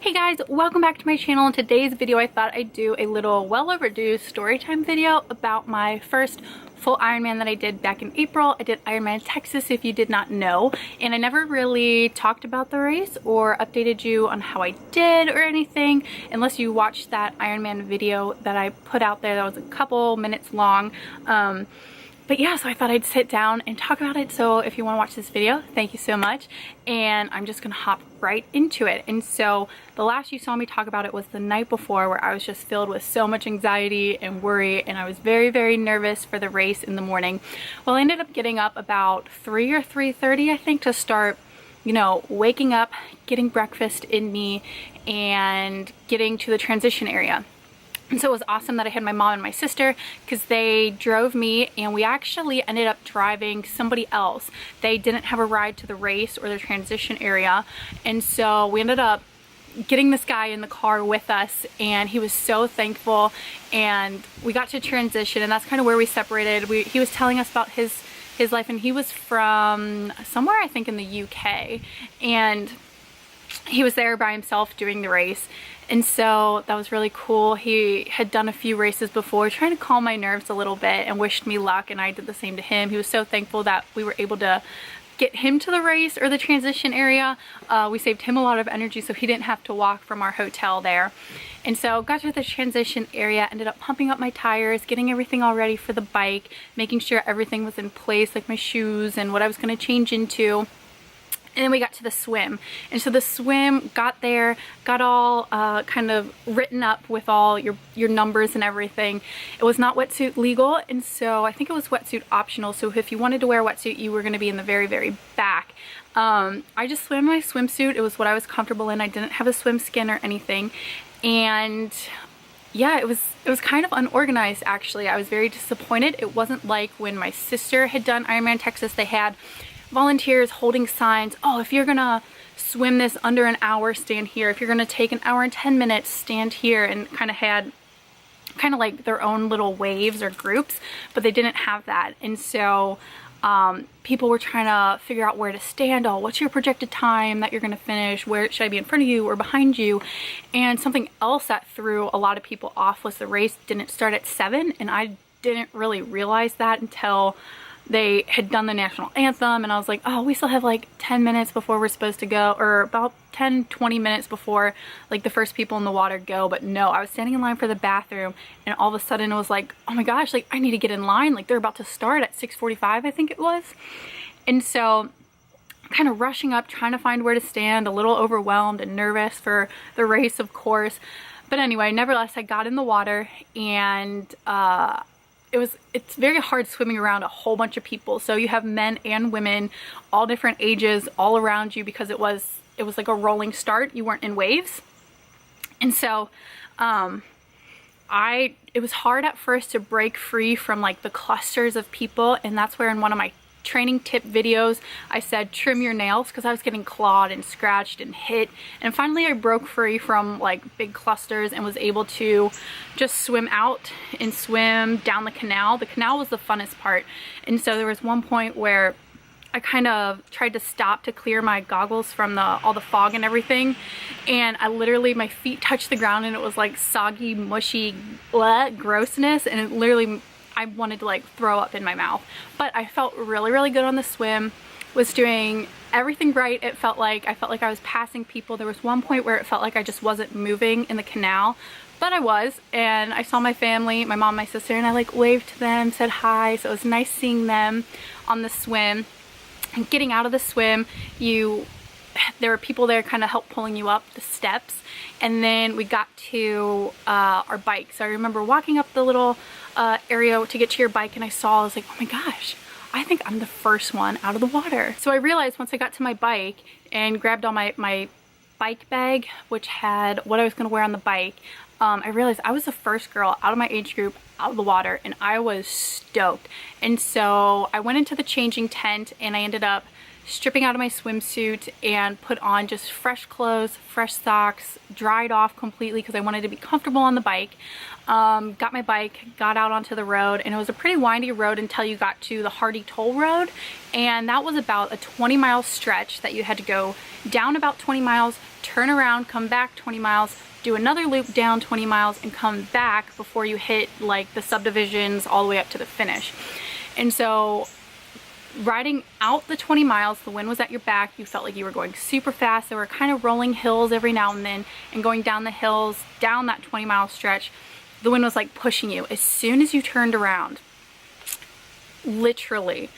Hey guys, welcome back to my channel. In today's video I thought I'd do a little well overdue story time video about my first full Ironman that I did back in April. I did Ironman Texas, if you did not know, and I never really talked about the race or updated you on how I did or anything unless you watched that Ironman video that I put out there that was a couple minutes long. But yeah, so I thought I'd sit down and talk about it. So if you want to watch this video, thank you so much. And I'm just gonna hop right into it. And so the last you saw me talk about it was the night before, where I was just filled with so much anxiety and worry, and I was very, very nervous for the race in the morning. Well, I ended up getting up about 3 or 3:30, I think, to start, you know, waking up, getting breakfast in me, and getting to the transition area. And so it was awesome that I had my mom and my sister, because they drove me, and we actually ended up driving somebody else. They didn't have a ride to the race or the transition area, and so we ended up getting this guy in the car with us, and he was so thankful. And we got to transition, and that's kind of where we separated. He was telling us about his life, and he was from somewhere, I think, in the UK, and he was there by himself doing the race. And so that was really cool. He had done a few races before, trying to calm my nerves a little bit, and wished me luck, and I did the same to him. He was so thankful that we were able to get him to the race or the transition area. We saved him a lot of energy, so he didn't have to walk from our hotel there. And so got to the transition area, ended up pumping up my tires, getting everything all ready for the bike, making sure everything was in place, like my shoes and what I was going to change into. And then we got to the swim, and so the swim got there, got all kind of written up with all your numbers and everything. It was not wetsuit legal, and so I think it was wetsuit optional, so if you wanted to wear a wetsuit, you were going to be in the very, very back. I just swam my swimsuit. It was what I was comfortable in. I didn't have a swim skin or anything, and yeah, it was kind of unorganized, actually. I was very disappointed. It wasn't like when my sister had done Ironman Texas. They had volunteers holding signs. Oh, if you're gonna swim this under an hour, stand here. If you're gonna take an hour and 10 minutes, stand here. And kind of had like their own little waves or groups, but they didn't have that. And so people were trying to figure out where to stand. Oh, what's your projected time that you're gonna finish? Where should I be, in front of you or behind you? And something else that threw a lot of people off was the race didn't start at 7, and I didn't really realize that until they had done the national anthem, and I was like, oh, we still have like 10 minutes before we're supposed to go, or about 10-20 minutes before like the first people in the water go. But no, I was standing in line for the bathroom, and all of a sudden it was like, oh my gosh, like I need to get in line, like they're about to start at 6:45, I think it was. And so kind of rushing up, trying to find where to stand, a little overwhelmed and nervous for the race, of course. But anyway, nevertheless, I got in the water, and it's very hard swimming around a whole bunch of people. So you have men and women, all different ages, all around you, because it was like a rolling start. You weren't in waves. And so it was hard at first to break free from like the clusters of people, and that's where in one of my training tip videos I said trim your nails, because I was getting clawed and scratched and hit. And finally I broke free from like big clusters and was able to just swim out and swim down the canal. The canal was the funnest part. And so there was one point where I kind of tried to stop to clear my goggles from all the fog and everything, and I literally, my feet touched the ground, and it was like soggy, mushy grossness, and it literally, I wanted to like throw up in my mouth. But I felt really, really good on the swim, was doing everything right. I felt like I was passing people. There was one point where it felt like I just wasn't moving in the canal, but I was, and I saw my family, my mom, my sister, and I like waved to them, said hi. So it was nice seeing them on the swim. And getting out of the swim, there were people there kind of help pulling you up the steps, and then we got to our bike. So I remember walking up the little area to get to your bike, and I was like, oh my gosh, I think I'm the first one out of the water. So I realized once I got to my bike and grabbed all my bike bag, which had what I was going to wear on the bike, I realized I was the first girl out of my age group out of the water, and I was stoked. And so I went into the changing tent, and I ended up stripping out of my swimsuit and put on just fresh clothes, fresh socks, dried off completely because I wanted to be comfortable on the bike. Got my bike, got out onto the road, and it was a pretty windy road until you got to the Hardy Toll Road, and that was about a 20-mile stretch that you had to go down about 20 miles, turn around, come back 20 miles, do another loop down 20 miles, and come back before you hit like the subdivisions all the way up to the finish. And so riding out the 20 miles, the wind was at your back, you felt like you were going super fast. There were kind of rolling hills every now and then, and going down the hills, down that 20-mile stretch, the wind was like pushing you. As soon as you turned around, literally,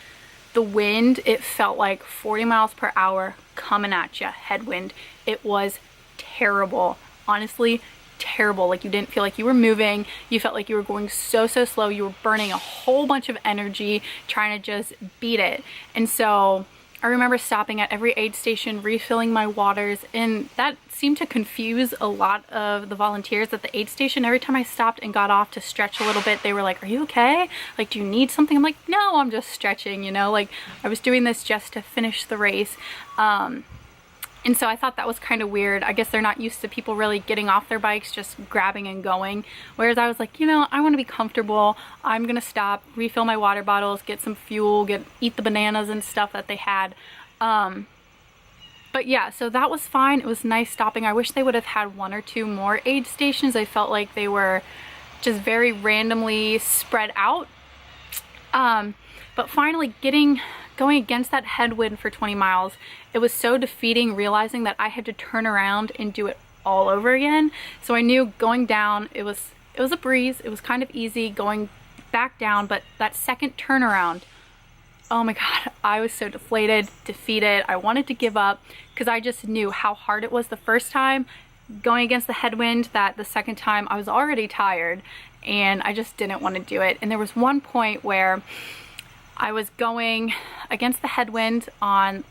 the wind, it felt like 40 miles per hour coming at you, headwind. It was terrible, honestly, terrible. Like, you didn't feel like you were moving. You felt like you were going so slow. You were burning a whole bunch of energy trying to just beat it. And so I remember stopping at every aid station, refilling my waters, and that seemed to confuse a lot of the volunteers at the aid station. Every time I stopped and got off to stretch a little bit, they were like, "Are you okay? Like, do you need something?" I'm like, "No, I'm just stretching," you know, like I was doing this just to finish the race. And so I thought that was kind of weird. I guess they're not used to people really getting off their bikes, just grabbing and going. Whereas I was like, you know, I want to be comfortable. I'm going to stop, refill my water bottles, get some fuel, eat the bananas and stuff that they had. But yeah, so that was fine. It was nice stopping. I wish they would have had one or two more aid stations. I felt like they were just very randomly spread out. But finally going against that headwind for 20 miles, it was so defeating realizing that I had to turn around and do it all over again. So I knew going down, it was a breeze. It was kind of easy going back down, but that second turnaround, oh my God, I was so deflated, defeated. I wanted to give up because I just knew how hard it was the first time going against the headwind, that the second time I was already tired and I just didn't want to do it. And there was one point where I was going against the headwind on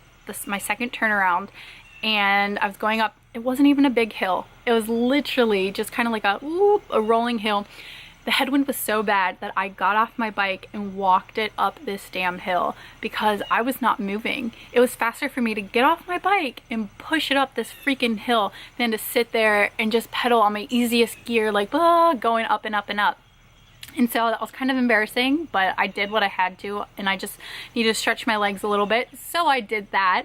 my second turnaround, and I was going up. It wasn't even a big hill. It was literally just kind of like a rolling hill. The headwind was so bad that I got off my bike and walked it up this damn hill because I was not moving. It was faster for me to get off my bike and push it up this freaking hill than to sit there and just pedal on my easiest gear, like going up and up and up. And so that was kind of embarrassing, but I did what I had to, and I just needed to stretch my legs a little bit, so I did that.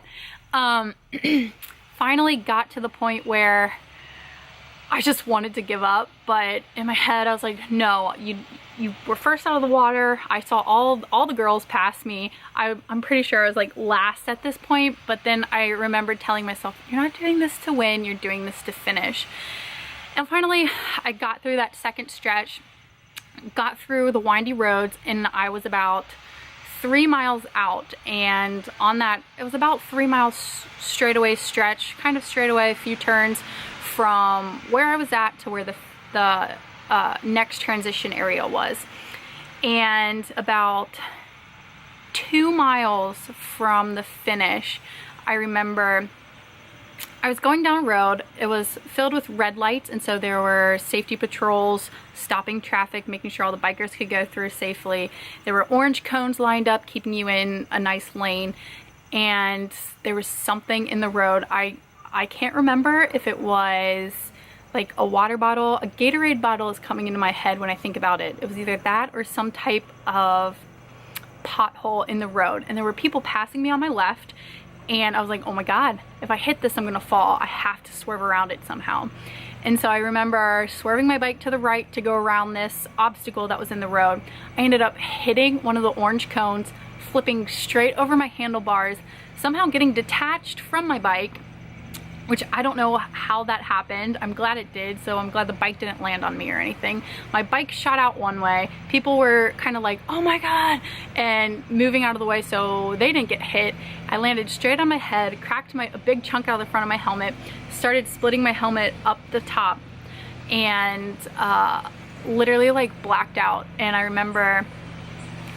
Finally got to the point where I just wanted to give up, but in my head I was like, no, you were first out of the water. I saw all the girls pass me. I'm pretty sure I was like last at this point, but then I remembered telling myself, you're not doing this to win, you're doing this to finish. And finally I got through that second stretch, got through the windy roads, and I was about 3 miles out, and on that, it was about 3 miles straightaway stretch, kind of straightaway, a few turns from where I was at to where the next transition area was. And about 2 miles from the finish, I remember I was going down a road. It was filled with red lights, and so there were safety patrols stopping traffic, making sure all the bikers could go through safely. There were orange cones lined up, keeping you in a nice lane, and there was something in the road. I can't remember if it was like a water bottle. A Gatorade bottle is coming into my head when I think about it. It was either that or some type of pothole in the road, and there were people passing me on my left. And I was like, oh my God, if I hit this, I'm gonna fall. I have to swerve around it somehow. And so I remember swerving my bike to the right to go around this obstacle that was in the road. I ended up hitting one of the orange cones, flipping straight over my handlebars, somehow getting detached from my bike, which I don't know how that happened. I'm glad it did, so I'm glad the bike didn't land on me or anything. My bike shot out one way. People were kind of like, oh my God, and moving out of the way so they didn't get hit. I landed straight on my head, cracked a big chunk out of the front of my helmet, started splitting my helmet up the top, and literally like blacked out. And I remember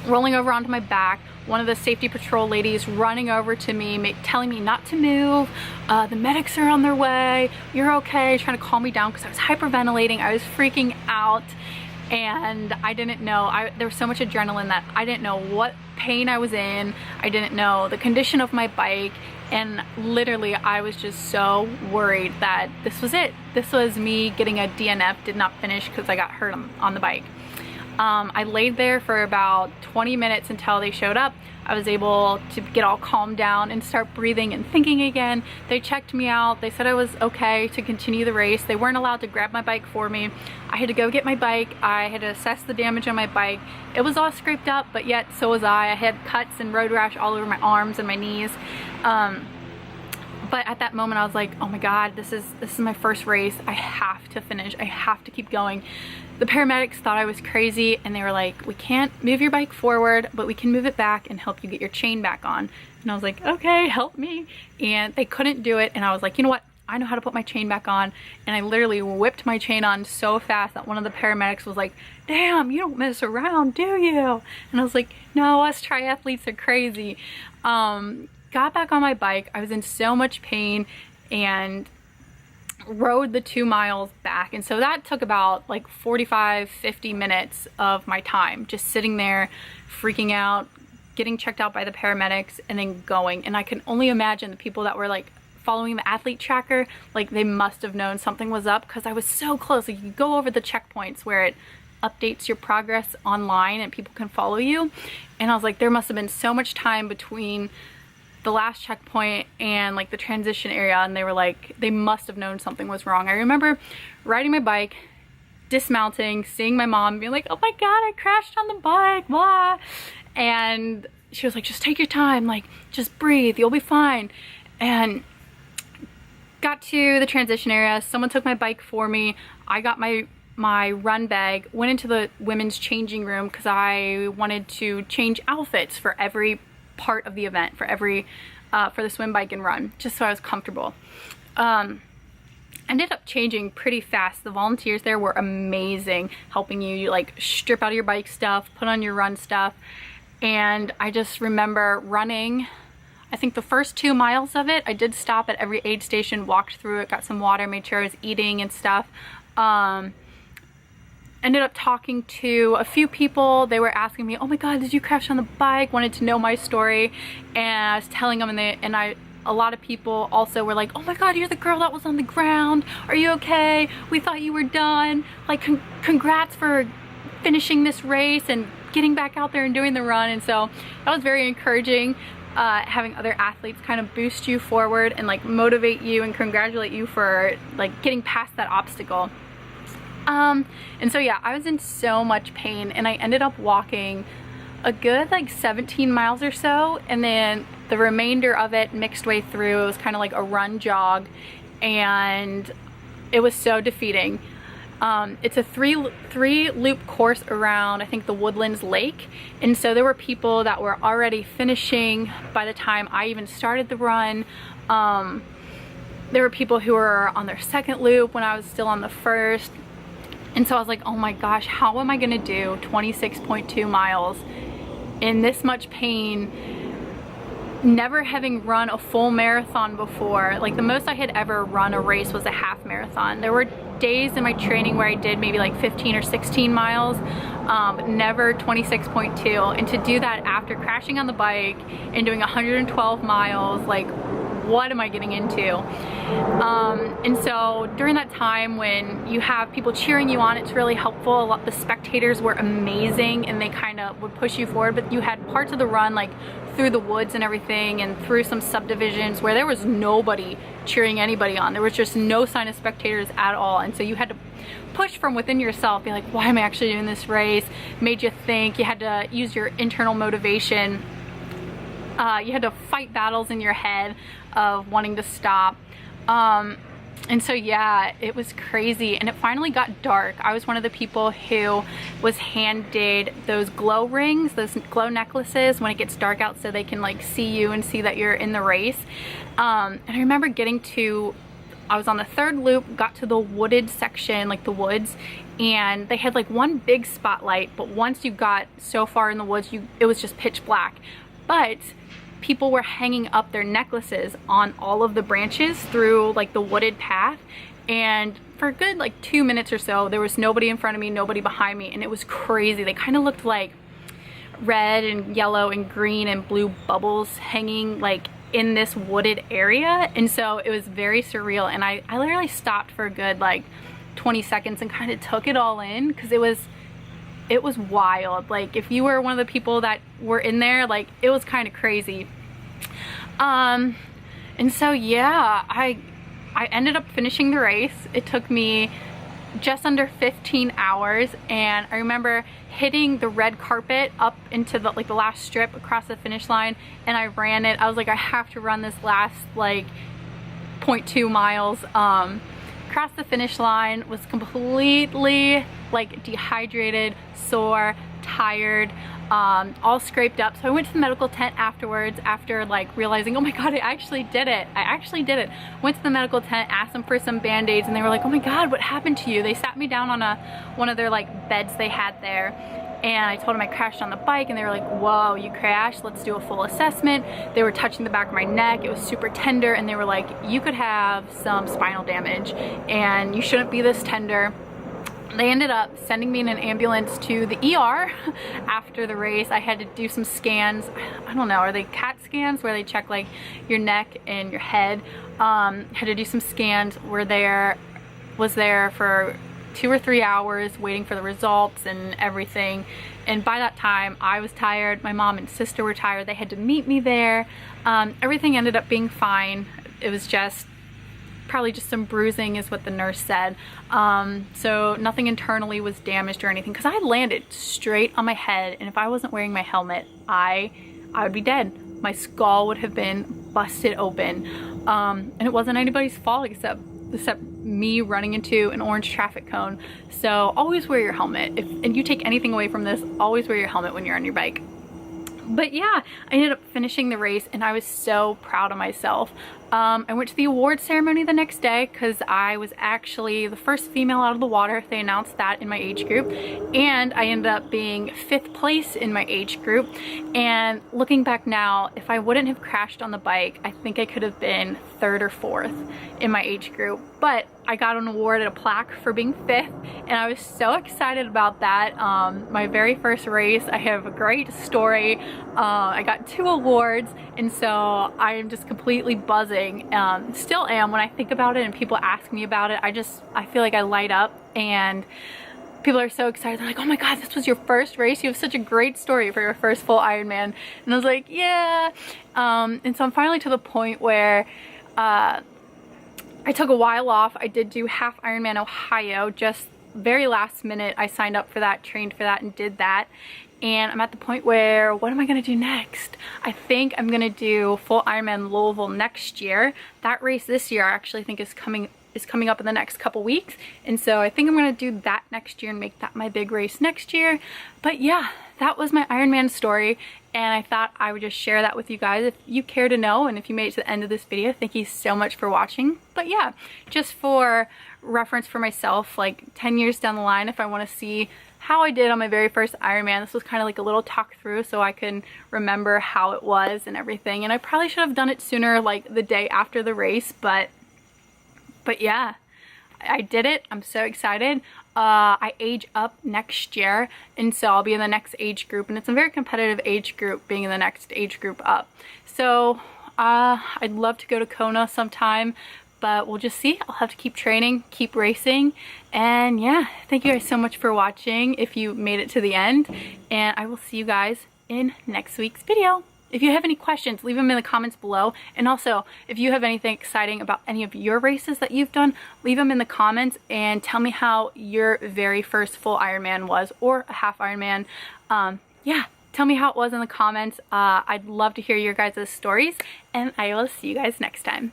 rolling over onto my back, one of the safety patrol ladies running over to me, telling me not to move, the medics are on their way, you're okay, trying to calm me down because I was hyperventilating, I was freaking out. and I didn't know, there was so much adrenaline that I didn't know what pain I was in. I didn't know the condition of my bike, and literally I was just so worried that this was it. This was me getting a DNF, did not finish because I got hurt on the bike. I laid there for about 20 minutes until they showed up. I was able to get all calmed down and start breathing and thinking again. They checked me out. They said I was okay to continue the race. They weren't allowed to grab my bike for me. I had to go get my bike. I had to assess the damage on my bike. It was all scraped up, but yet so was I. I had cuts and road rash all over my arms and my knees. But at that moment I was like, oh my God, this is my first race. I have to finish. I have to keep going. The paramedics thought I was crazy, and they were like, we can't move your bike forward, but we can move it back and help you get your chain back on. And I was like, okay, help me. And they couldn't do it, and I was like, you know what? I know how to put my chain back on. And I literally whipped my chain on so fast that one of the paramedics was like, damn, you don't mess around, do you? And I was like, no, us triathletes are crazy. Got back on my bike. I was in so much pain and rode the 2 miles back, and so that took about like 45-50 minutes of my time, just sitting there freaking out, getting checked out by the paramedics, and then going. And I can only imagine the people that were like following the athlete tracker, like they must have known something was up, because I was so close. Like, you go over the checkpoints where it updates your progress online and people can follow you, and I was like, there must have been so much time between the last checkpoint and like the transition area, and they were like, they must have known something was wrong. I remember riding my bike, dismounting, seeing my mom, being like, oh my God, I crashed on the bike, blah. And she was like, just take your time, like just breathe, you'll be fine. And got to the transition area, someone took my bike for me. I got my run bag, went into the women's changing room because I wanted to change outfits for every part of the event, for every for the swim, bike, and run, just so I was comfortable. Ended up changing pretty fast. The volunteers there were amazing, helping you like strip out of your bike stuff, put on your run stuff. And I just remember running, I think the first 2 miles of it, I did stop at every aid station, walked through it, got some water, made sure I was eating and stuff. Ended up talking to a few people. They were asking me, oh my God, did you crash on the bike? Wanted to know my story. And I was telling them, and a lot of people also were like, oh my God, you're the girl that was on the ground. Are you okay? We thought you were done. Like, congrats for finishing this race and getting back out there and doing the run. And so that was very encouraging, having other athletes kind of boost you forward and like motivate you and congratulate you for like getting past that obstacle. And so yeah, I was in so much pain, and I ended up walking a good like 17 miles or so, and then the remainder of it mixed way through, it was kind of like a run jog, and it was so defeating. It's a three loop course around, I think, the Woodlands Lake, and so there were people that were already finishing by the time I even started the run. There were people who were on their second loop when I was still on the first. And so I was like, oh my gosh, how am I gonna do 26.2 miles in this much pain, never having run a full marathon before? Like, the most I had ever run a race was a half marathon. There were days in my training where I did maybe like 15 or 16 miles, but never 26.2. And to do that after crashing on the bike and doing 112 miles, like, what am I getting into? And so during that time when you have people cheering you on, it's really helpful. The spectators were amazing, and they kind of would push you forward, but you had parts of the run like through the woods and everything, and through some subdivisions where there was nobody cheering anybody on. There was just no sign of spectators at all, and so you had to push from within yourself, be like, why am I actually doing this race? Made you think. You had to use your internal motivation. You had to fight battles in your head of wanting to stop. And so yeah, it was crazy, and it finally got dark. I was one of the people who was handed those glow rings, those glow necklaces when it gets dark out, so they can like see you and see that you're in the race. And I remember I was on the third loop, got to the wooded section, like the woods, and they had like one big spotlight, but once you got so far in the woods, it was just pitch black. But people were hanging up their necklaces on all of the branches through like the wooded path, and for a good like 2 minutes or so, there was nobody in front of me, nobody behind me, and it was crazy. They kind of looked like red and yellow and green and blue bubbles hanging like in this wooded area, and so it was very surreal. And I literally stopped for a good like 20 seconds and kind of took it all in, because it was wild. Like, if you were one of the people that were in there, like, it was kind of crazy. And so yeah, I ended up finishing the race. It took me just under 15 hours, and I remember hitting the red carpet up into the like the last strip across the finish line, and I ran it. I was like, I have to run this last like 0.2 miles. Crossed the finish line, was completely like dehydrated, sore, tired, all scraped up. So I went to the medical tent afterwards, after like realizing, oh my god, I actually did it. Went to the medical tent, asked them for some band-aids, and they were like, oh my god, what happened to you? They sat me down on one of their like beds they had there, and I told them I crashed on the bike, and they were like, whoa, you crashed? Let's do a full assessment. They were touching the back of my neck. It was super tender, and they were like, you could have some spinal damage, and you shouldn't be this tender. They ended up sending me in an ambulance to the ER after the race. I had to do some scans. I don't know, are they CAT scans where they check like your neck and your head? Had to do some scans. Was there for 2 or 3 hours waiting for the results and everything. And by that time I was tired. My mom and sister were tired. They had to meet me there. Everything ended up being fine. It was just probably just some bruising is what the nurse said. So nothing internally was damaged or anything, because I had landed straight on my head, and if I wasn't wearing my helmet, I would be dead. My skull would have been busted open. And it wasn't anybody's fault except me running into an orange traffic cone. So always wear your helmet. And you take anything away from this, always wear your helmet when you're on your bike. But yeah, I ended up finishing the race, and I was so proud of myself. I went to the award ceremony the next day, because I was actually the first female out of the water. They announced that in my age group, and I ended up being 5th place in my age group. And looking back now, if I wouldn't have crashed on the bike, I think I could have been 3rd or 4th in my age group. But I got an award and a plaque for being 5th, and I was so excited about that. My very first race, I have a great story. I got 2 awards, and so I am just completely buzzing. Still am when I think about it and people ask me about it. I feel like I light up, and people are so excited. They're like, oh my god, this was your first race? You have such a great story for your first full Ironman. And I was like, yeah. And so I'm finally to the point where I took a while off. I did do half Ironman Ohio, just very last minute. I signed up for that, trained for that, and did that. And I'm at the point where, what am I gonna do next? I think I'm gonna do full Ironman Louisville next year. That race this year I actually think is coming up in the next couple weeks. And so I think I'm gonna do that next year and make that my big race next year. But yeah, that was my Ironman story, and I thought I would just share that with you guys if you care to know. And if you made it to the end of this video, thank you so much for watching. But yeah, just for reference for myself, like 10 years down the line, if I want to see how I did on my very first Ironman, this was kind of like a little talk through so I can remember how it was and everything. And I probably should have done it sooner, like the day after the race, but yeah, I did it. I'm so excited. I age up next year, and so I'll be in the next age group, and it's a very competitive age group, being in the next age group up. So I'd love to go to Kona sometime, but we'll just see. I'll have to keep training, keep racing. And yeah, thank you guys so much for watching if you made it to the end, and I will see you guys in next week's video. If you have any questions, leave them in the comments below. And also, if you have anything exciting about any of your races that you've done, leave them in the comments and tell me how your very first full Ironman was, or a half Ironman. Yeah, tell me how it was in the comments. I'd love to hear your guys' stories, and I will see you guys next time.